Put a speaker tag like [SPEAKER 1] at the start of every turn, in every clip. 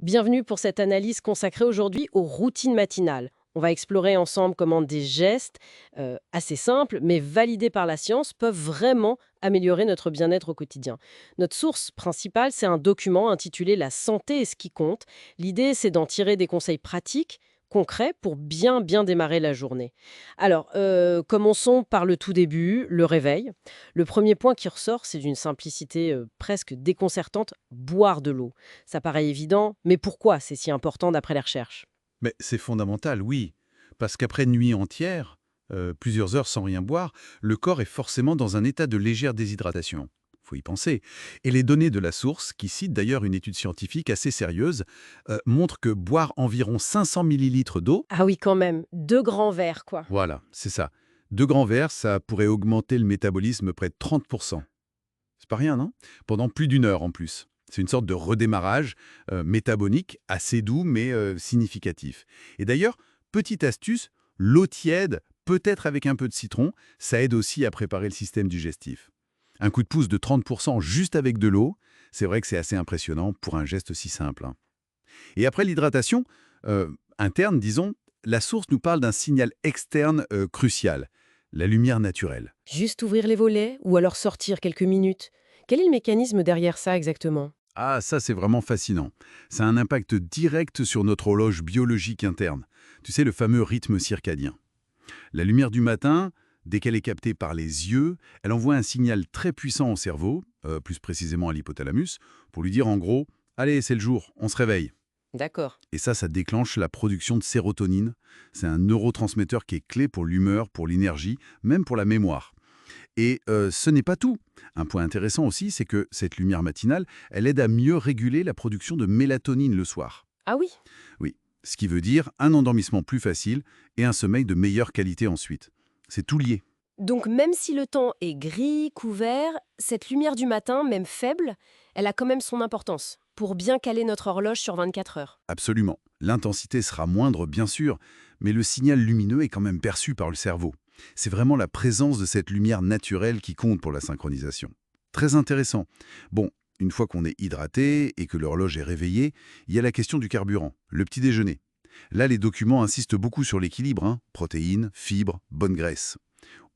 [SPEAKER 1] Bienvenue pour cette analyse consacrée aujourd'hui aux routines matinales. On va explorer ensemble comment des gestes assez simples, mais validés par la science, peuvent vraiment améliorer notre bien-être au quotidien. Notre source principale, c'est un document intitulé La santé est ce qui compte. L'idée, c'est d'en tirer des conseils pratiques, concrets, pour bien démarrer la journée. Alors, commençons par le tout début, le réveil. Le premier point qui ressort, c'est d'une simplicité presque déconcertante, boire de l'eau. Ça paraît évident, mais pourquoi c'est si important d'après les recherches?
[SPEAKER 2] Mais c'est fondamental, oui. Parce qu'après une nuit entière, plusieurs heures sans rien boire, le corps est forcément dans un état de légère déshydratation. Faut y penser. Et les données de la source, qui cite d'ailleurs une étude scientifique assez sérieuse, montrent que boire environ 500 millilitres d'eau,
[SPEAKER 1] Ah oui, quand même, 2 grands verres, quoi.
[SPEAKER 2] voilà, c'est ça. 2 grands verres, ça pourrait augmenter le métabolisme près de 30%. C'est pas rien, non? Pendant plus d'une heure en plus. C'est une sorte de redémarrage métabolique assez doux mais significatif. Et d'ailleurs, petite astuce, l'eau tiède, peut-être avec un peu de citron, ça aide aussi à préparer le système digestif. Un coup de pouce de 30% juste avec de l'eau, c'est vrai que c'est assez impressionnant pour un geste si simple, hein. Et après l'hydratation, interne, disons, la source nous parle d'un signal externe crucial, la lumière naturelle.
[SPEAKER 1] Juste ouvrir les volets ou alors sortir quelques minutes. Quel est le mécanisme derrière ça exactement?
[SPEAKER 2] Ah, ça c'est vraiment fascinant. Ça a un impact direct sur notre horloge biologique interne. Tu sais, le fameux rythme circadien. La lumière du matin, dès qu'elle est captée par les yeux, elle envoie un signal très puissant au cerveau, plus précisément à l'hypothalamus, pour lui dire en gros, allez, c'est le jour, on se réveille.
[SPEAKER 1] D'accord.
[SPEAKER 2] Et ça déclenche la production de sérotonine. C'est un neurotransmetteur qui est clé pour l'humeur, pour l'énergie, même pour la mémoire. Et ce n'est pas tout. Un point intéressant aussi, c'est que cette lumière matinale, elle aide à mieux réguler la production de mélatonine le soir.
[SPEAKER 1] Ah oui.
[SPEAKER 2] Oui, ce qui veut dire un endormissement plus facile et un sommeil de meilleure qualité ensuite. C'est tout lié.
[SPEAKER 1] Donc même si le temps est gris, couvert, cette lumière du matin, même faible, elle a quand même son importance pour bien caler notre horloge sur 24 heures.
[SPEAKER 2] Absolument. L'intensité sera moindre, bien sûr, mais le signal lumineux est quand même perçu par le cerveau. C'est vraiment la présence de cette lumière naturelle qui compte pour la synchronisation. Très intéressant. Bon, une fois qu'on est hydraté et que l'horloge est réveillée, il y a la question du carburant, le petit déjeuner. Là, les documents insistent beaucoup sur l'équilibre, hein, protéines, fibres, bonne graisse.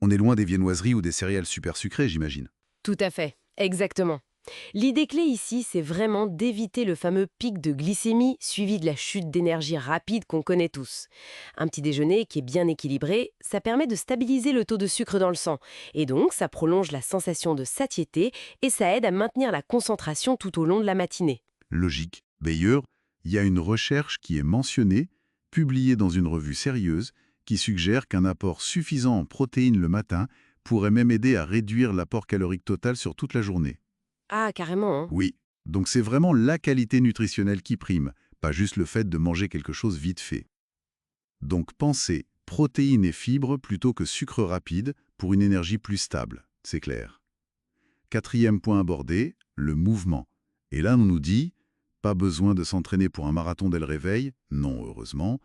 [SPEAKER 2] On est loin des viennoiseries ou des céréales super sucrées, j'imagine.
[SPEAKER 1] Tout à fait, exactement. L'idée clé ici, c'est vraiment d'éviter le fameux pic de glycémie suivi de la chute d'énergie rapide qu'on connaît tous. Un petit déjeuner qui est bien équilibré, ça permet de stabiliser le taux de sucre dans le sang. Et donc, ça prolonge la sensation de satiété et ça aide à maintenir la concentration tout au long de la matinée.
[SPEAKER 2] Logique. D'ailleurs, il y a une recherche qui est mentionnée, publiée dans une revue sérieuse, qui suggère qu'un apport suffisant en protéines le matin pourrait même aider à réduire l'apport calorique total sur toute la journée.
[SPEAKER 1] Ah, carrément, hein.
[SPEAKER 2] Oui, donc c'est vraiment la qualité nutritionnelle qui prime, pas juste le fait de manger quelque chose vite fait. Donc pensez protéines et fibres plutôt que sucre rapide pour une énergie plus stable, c'est clair. Quatrième point abordé, le mouvement. Et là, on nous dit, pas besoin de s'entraîner pour un marathon dès le réveil, non heureusement.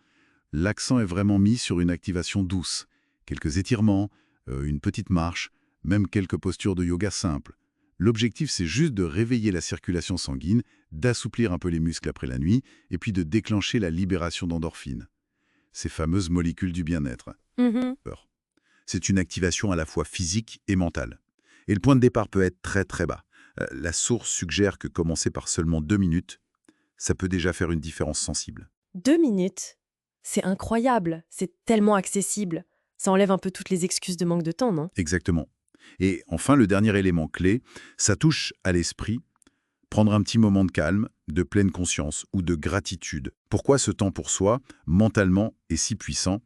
[SPEAKER 2] L'accent est vraiment mis sur une activation douce. Quelques étirements, une petite marche, même quelques postures de yoga simples. L'objectif, c'est juste de réveiller la circulation sanguine, d'assouplir un peu les muscles après la nuit, et puis de déclencher la libération d'endorphines. Ces fameuses molécules du bien-être.
[SPEAKER 1] Mhm.
[SPEAKER 2] Peur. C'est une activation à la fois physique et mentale. Et le point de départ peut être très très bas. La source suggère que commencer par seulement 2 minutes, ça peut déjà faire une différence sensible.
[SPEAKER 3] 2 minutes. C'est incroyable, c'est tellement accessible. Ça enlève un peu toutes les excuses de manque de temps, non?
[SPEAKER 2] Exactement. Et enfin, le dernier élément clé, ça touche à l'esprit. Prendre un petit moment de calme, de pleine conscience ou de gratitude. Pourquoi ce temps pour soi, mentalement, est si puissant?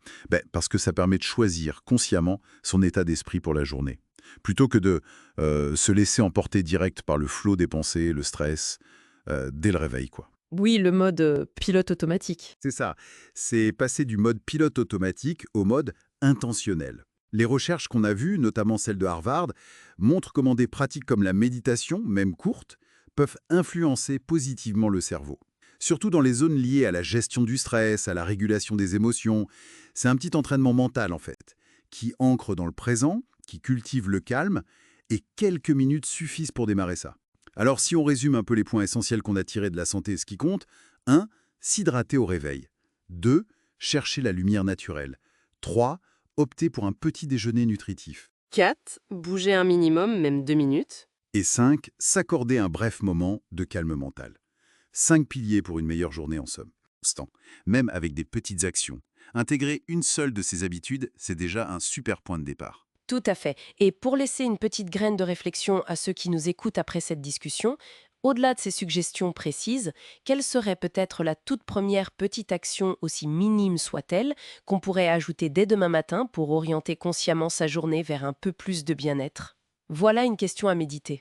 [SPEAKER 2] Parce que ça permet de choisir consciemment son état d'esprit pour la journée. Plutôt que de se laisser emporter direct par le flot des pensées, le stress, dès le réveil, quoi.
[SPEAKER 3] Oui, le mode pilote automatique.
[SPEAKER 2] C'est ça. C'est passer du mode pilote automatique au mode intentionnel. Les recherches qu'on a vues, notamment celles de Harvard, montrent comment des pratiques comme la méditation, même courte, peuvent influencer positivement le cerveau. Surtout dans les zones liées à la gestion du stress, à la régulation des émotions. C'est un petit entraînement mental, en fait, qui ancre dans le présent, qui cultive le calme, et quelques minutes suffisent pour démarrer ça. Alors si on résume un peu les points essentiels qu'on a tirés de la santé et ce qui compte, 1. S'hydrater au réveil. 2. Chercher la lumière naturelle. 3. Opter pour un petit déjeuner nutritif.
[SPEAKER 1] 4. Bouger un minimum, même 2 minutes.
[SPEAKER 2] Et 5. S'accorder un bref moment de calme mental. 5 piliers pour une meilleure journée en somme. Constant. Même avec des petites actions. Intégrer une seule de ces habitudes, c'est déjà un super point de départ.
[SPEAKER 1] Tout à fait. Et pour laisser une petite graine de réflexion à ceux qui nous écoutent après cette discussion, au-delà de ces suggestions précises, quelle serait peut-être la toute première petite action, aussi minime soit-elle, qu'on pourrait ajouter dès demain matin pour orienter consciemment sa journée vers un peu plus de bien-être? Voilà une question à méditer.